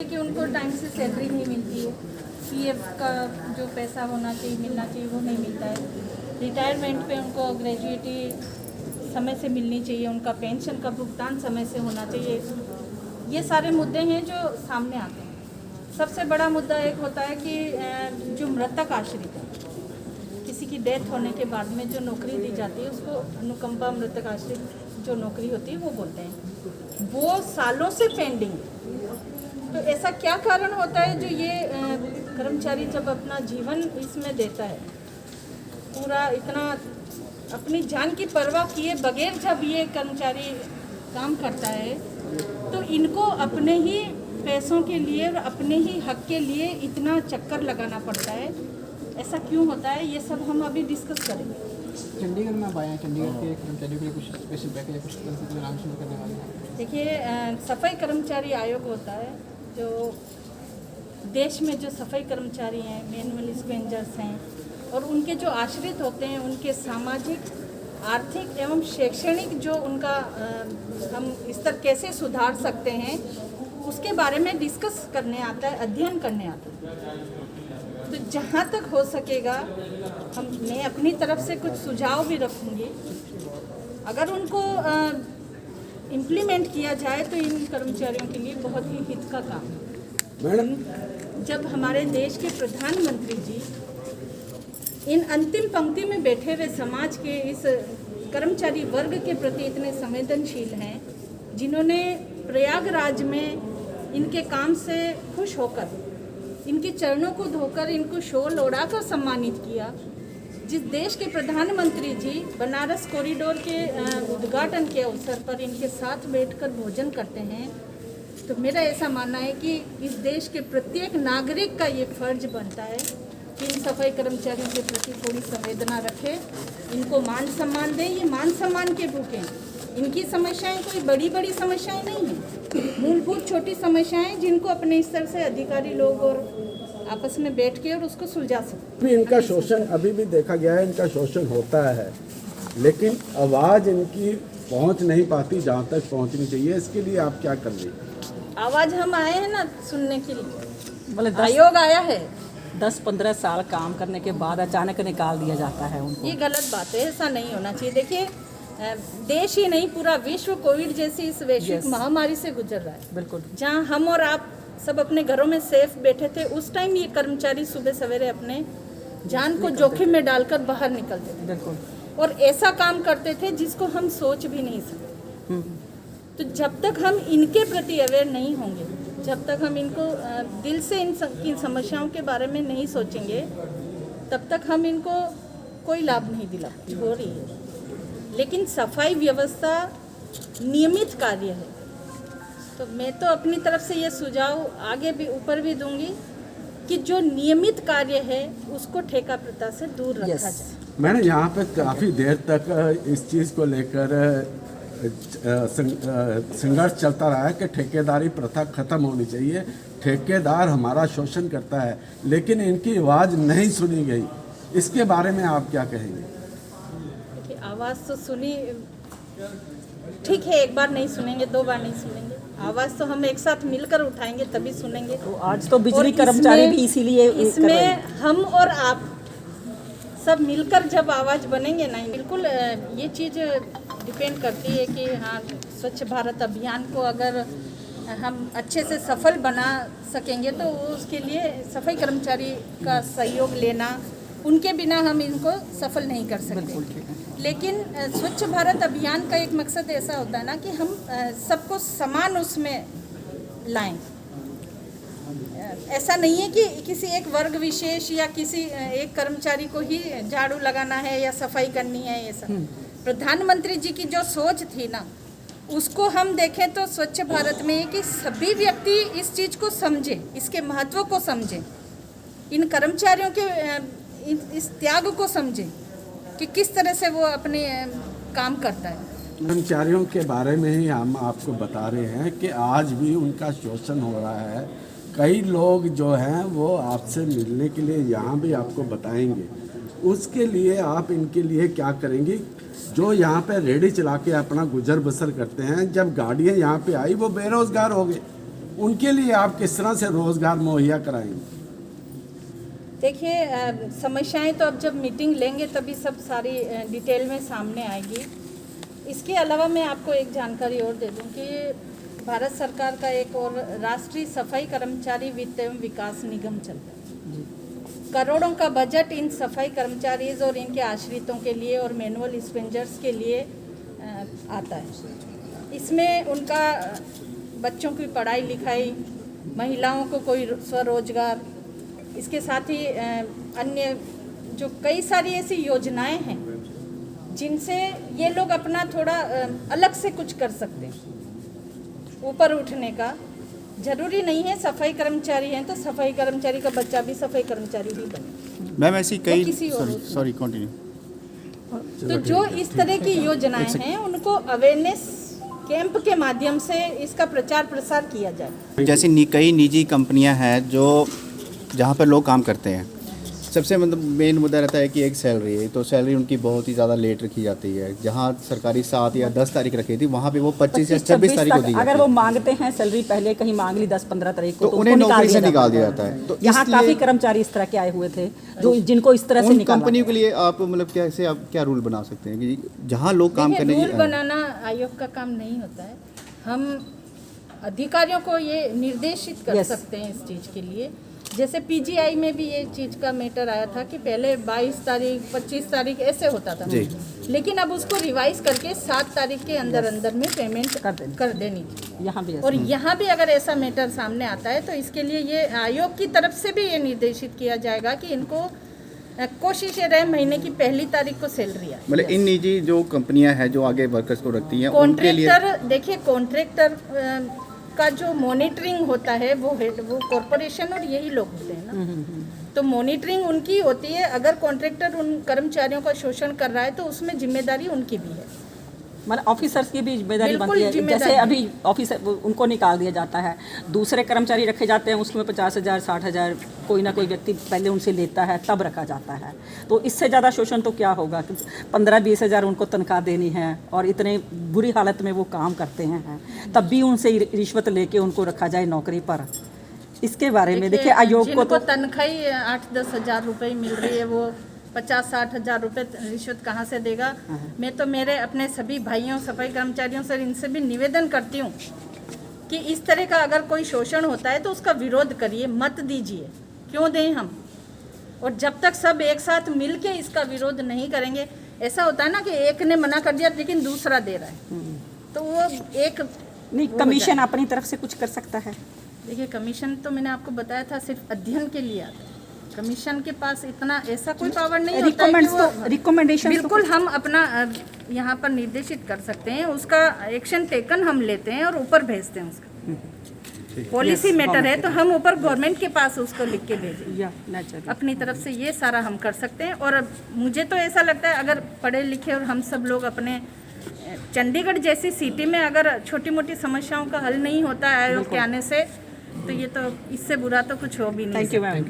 कि उनको टाइम से सैलरी नहीं मिलती है, पीएफ का जो पैसा होना चाहिए मिलना चाहिए वो नहीं मिलता है, रिटायरमेंट पे उनको ग्रेजुएटी समय से मिलनी चाहिए, उनका पेंशन का भुगतान समय से होना चाहिए। ये सारे मुद्दे हैं जो सामने आते हैं। सबसे बड़ा मुद्दा एक होता है कि जो मृतक आश्रित है, किसी की डेथ होने के बाद में जो नौकरी दी जाती है उसको अनुकंपा मृतक आश्रित जो नौकरी होती है वो बोलते हैं, वो सालों से पेंडिंग है। तो ऐसा क्या कारण होता है जो ये कर्मचारी जब अपना जीवन इसमें देता है, पूरा इतना अपनी जान की परवाह किए बगैर जब ये कर्मचारी काम करता है, तो इनको अपने ही पैसों के लिए और अपने ही हक के लिए इतना चक्कर लगाना पड़ता है। ऐसा क्यों होता है, ये सब हम अभी डिस्कस करेंगे। चंडीगढ़ में आप आए हैं, चंडीगढ़ के कर्मचारियों के लिए कुछ स्पेशल पैकेज या कुछ प्रोग्राम शुरू करने वाले हैं? देखिए, सफाई कर्मचारी आयोग होता है जो देश में जो सफाई कर्मचारी हैं, मैनुअल स्क्वेंजर्स हैं और उनके जो आश्रित होते हैं, उनके सामाजिक, आर्थिक एवं शैक्षणिक जो उनका हम स्तर कैसे सुधार सकते हैं उसके बारे में डिस्कस करने आता है, अध्ययन करने आता है। तो जहाँ तक हो सकेगा मैं अपनी तरफ से कुछ सुझाव भी रखूँगी। अगर उनको इम्प्लीमेंट किया जाए तो इन कर्मचारियों के लिए बहुत ही हित का काम है। जब हमारे देश के प्रधानमंत्री जी इन अंतिम पंक्ति में बैठे हुए समाज के इस कर्मचारी वर्ग के प्रति इतने संवेदनशील हैं, जिन्होंने प्रयागराज में इनके काम से खुश होकर, इनके चरणों को धोकर, इनको शॉल ओढ़ाकर सम्मानित किया, जिस देश के प्रधानमंत्री जी बनारस कॉरिडोर के उद्घाटन के अवसर पर इनके साथ बैठकर भोजन करते हैं, तो मेरा ऐसा मानना है कि इस देश के प्रत्येक नागरिक का ये फर्ज बनता है कि इन सफाई कर्मचारियों के प्रति थोड़ी संवेदना रखें, इनको मान सम्मान दें। ये मान सम्मान के भूखे हैं, इनकी समस्याएं कोई बड़ी बड़ी समस्याएं नहीं हैं, मूलभूत छोटी समस्याएं जिनको अपने स्तर से अधिकारी लोग और आपस में बैठ के और उसको सुलझा सकते। भी इनका शोषण अभी भी देखा गया है, इनका शोषण होता है, लेकिन आवाज़ इनकी पहुंच नहीं पाती जहां तक पहुंचनी चाहिए। इसके लिए आप क्या कर रही हैं? आवाज़ हम आए हैं ना सुनने के लिए, मतलब आयोग आया है। 10-15 साल काम करने के बाद अचानक निकाल दिया जाता है उनको। ये गलत बात है, ऐसा नहीं होना चाहिए। देखिए, देश ही नहीं पूरा विश्व कोविड जैसी इस वैश्विक महामारी से गुजर रहा है। बिल्कुल, जहाँ हम और आप सब अपने घरों में सेफ बैठे थे, उस टाइम ये कर्मचारी सुबह सवेरे अपने जान को जोखिम में डालकर बाहर निकलते थे। बिल्कुल, और ऐसा काम करते थे जिसको हम सोच भी नहीं सकते। तो जब तक हम इनके प्रति अवेयर नहीं होंगे, जब तक हम इनको दिल से इन समस्याओं के बारे में नहीं सोचेंगे, तब तक हम इनको कोई लाभ नहीं दिला हो रही है। लेकिन सफाई व्यवस्था नियमित कार्य है, तो मैं तो अपनी तरफ से ये सुझाव आगे भी ऊपर भी दूंगी कि जो नियमित कार्य है उसको ठेका प्रथा से दूर रखा जाए। मैंने यहाँ पे काफ़ी देर तक इस चीज़ को लेकर संघर्ष चलता रहा है कि ठेकेदारी प्रथा खत्म होनी चाहिए, ठेकेदार हमारा शोषण करता है, लेकिन इनकी आवाज़ नहीं सुनी गई। इसके बारे में आप क्या कहेंगे? देखिए, आवाज़ तो सुनी, ठीक है, एक बार नहीं सुनेंगे, 2 बार नहीं सुनेंगे, आवाज़ तो हम एक साथ मिलकर उठाएंगे तभी सुनेंगे। तो आज तो बिजली कर्मचारी भी इसीलिए इसमें हम और आप सब मिलकर जब आवाज़ बनेंगे ना, बिल्कुल ये चीज़ डिपेंड करती है कि हाँ, स्वच्छ भारत अभियान को अगर हम अच्छे से सफल बना सकेंगे तो उसके लिए सफाई कर्मचारी का सहयोग लेना, उनके बिना हम इनको सफल नहीं कर सकते। लेकिन स्वच्छ भारत अभियान का एक मकसद ऐसा होता है ना कि हम सबको समान उसमें लाएं। ऐसा नहीं है कि किसी एक वर्ग विशेष या किसी एक कर्मचारी को ही झाड़ू लगाना है या सफाई करनी है। ऐसा प्रधानमंत्री जी की जो सोच थी ना, उसको हम देखें तो स्वच्छ भारत में कि सभी व्यक्ति इस चीज़ को समझें, इसके महत्व को समझें, इन कर्मचारियों के इस त्याग को समझें कि किस तरह से वो अपने काम करता है। कर्मचारियों के बारे में ही हम आपको बता रहे हैं कि आज भी उनका शोषण हो रहा है। कई लोग जो हैं वो आपसे मिलने के लिए यहाँ भी आपको बताएंगे। उसके लिए आप इनके लिए क्या करेंगी? जो यहाँ पे रेडी चला के अपना गुजर बसर करते हैं, जब गाड़ियाँ यहाँ पे आई वो बेरोजगार हो गए। उनके लिए आप किस तरह से रोज़गार मुहैया कराएंगे? देखिए, समस्याएं तो अब जब मीटिंग लेंगे तभी सब सारी डिटेल में सामने आएगी। इसके अलावा मैं आपको एक जानकारी और दे दूं कि भारत सरकार का एक और राष्ट्रीय सफाई कर्मचारी वित्त एवं विकास निगम चलता है। करोड़ों का बजट इन सफाई कर्मचारीज और इनके आश्रितों के लिए और मैनुअल स्पेंजर्स के लिए आता है। इसमें उनका बच्चों की पढ़ाई लिखाई, महिलाओं को कोई स्वरोजगार, इसके साथ ही अन्य जो कई सारी ऐसी योजनाएं हैं जिनसे ये लोग अपना थोड़ा अलग से कुछ कर सकते हैं, ऊपर उठने का। जरूरी नहीं है सफाई कर्मचारी हैं तो सफाई कर्मचारी का बच्चा भी सफाई कर्मचारी ही बने। मैम ऐसी कई किसी और सॉरी कंटिन्यू। तो जो इस तरह की योजनाएं हैं उनको अवेयरनेस कैंप के माध्यम से इसका प्रचार प्रसार किया जाए। जैसे कई निजी कंपनियां हैं जो जहां पर लोग काम करते हैं, सबसे मतलब मेन मुद्दा रहता है कि एक सैलरी है, तो सैलरी उनकी बहुत ही ज़्यादा लेट रखी जाती है। जहां सरकारी 7 या 10 तारीख रखी थी वहां पे वो 25 या 26 तारीख को दी जाती है। अगर वो मांगते हैं सैलरी पहले कहीं मांग ली 10-15 तारीख को, तो उन्हें नौकरी से निकाल दिया जाता है। तो यहाँ काफ़ी कर्मचारी इस तरह के आए हुए थे जो जिनको इस तरह से उन निकाला। कंपनियों के लिए आप मतलब कैसे आप क्या रूल बना सकते हैं कि जहाँ लोग काम करने रूल बनाना आयोग का काम नहीं होता है। हम अधिकारियों को ये निर्देशित कर सकते हैं इस चीज़ के लिए। जैसे पीजीआई में भी ये चीज़ का मैटर आया था कि पहले 22 तारीख 25 तारीख ऐसे होता था, लेकिन अब उसको रिवाइज करके 7 तारीख के अंदर अंदर में पेमेंट कर देनी चाहिए। यहाँ भी और यहाँ भी अगर ऐसा मैटर सामने आता है तो इसके लिए ये आयोग की तरफ से भी ये निर्देशित किया जाएगा कि इनको कोशिश ये रहे महीने की पहली तारीख को सैलरी आए। मतलब इन निजी जो कंपनियां हैं जो आगे वर्कर्स को रखती हैं उनके लिए कॉन्ट्रैक्टर, देखिए कॉन्ट्रैक्टर का जो मॉनिटरिंग होता है वो कॉरपोरेशन और यही लोग होते हैं ना, तो मॉनिटरिंग उनकी होती है। अगर कॉन्ट्रैक्टर उन कर्मचारियों का शोषण कर रहा है तो उसमें जिम्मेदारी उनकी भी है, मतलब ऑफिसर्स की भी जिम्मेदारी बिल्कुल बनती है। जिम्मेदारी। जैसे अभी ऑफिसर उनको निकाल दिया जाता है, दूसरे कर्मचारी रखे जाते हैं, उसमें 50,000 60,000 कोई ना कोई व्यक्ति पहले उनसे लेता है तब रखा जाता है। तो इससे ज़्यादा शोषण तो क्या होगा कि 15-20 हज़ार उनको तनख्वाह देनी है और इतने बुरी हालत में वो काम करते हैं, तब भी उनसे रिश्वत लेके उनको रखा जाए नौकरी पर। इसके बारे में देखिए आयोग को तो तनख्वाही 8-10 हज़ार रुपये मिल रही है, वो 50-60 हज़ार रुपये रिश्वत कहाँ से देगा। मैं तो मेरे अपने सभी भाइयों सफाई कर्मचारियों से इनसे भी निवेदन करती हूँ कि इस तरह का अगर कोई शोषण होता है तो उसका विरोध करिए, मत दीजिए, क्यों दें हम। और जब तक सब एक साथ मिल के इसका विरोध नहीं करेंगे, ऐसा होता है ना कि एक ने मना कर दिया लेकिन दूसरा दे रहा है, तो वो एक नहीं, कमीशन अपनी तरफ से कुछ कर सकता है। देखिए कमीशन तो मैंने आपको बताया था सिर्फ अध्ययन के लिए आता है। कमीशन के पास इतना ऐसा कोई पावर नहीं होता है कि वो रिकमेंडेशन बिल्कुल हम अपना यहाँ पर निर्देशित कर सकते हैं, उसका एक्शन टेकन हम लेते हैं और ऊपर भेजते हैं। उसका पॉलिसी मैटर है तो हम ऊपर गवर्नमेंट के पास उसको लिख के भेजें। अपनी तरफ से ये सारा हम कर सकते हैं। और मुझे तो ऐसा लगता है अगर पढ़े लिखे और हम सब लोग अपने चंडीगढ़ जैसी सिटी में अगर छोटी मोटी समस्याओं का हल नहीं होता है आयोग के आने से, तो ये तो इससे बुरा तो कुछ हो भी नहीं। Thank you ma'am.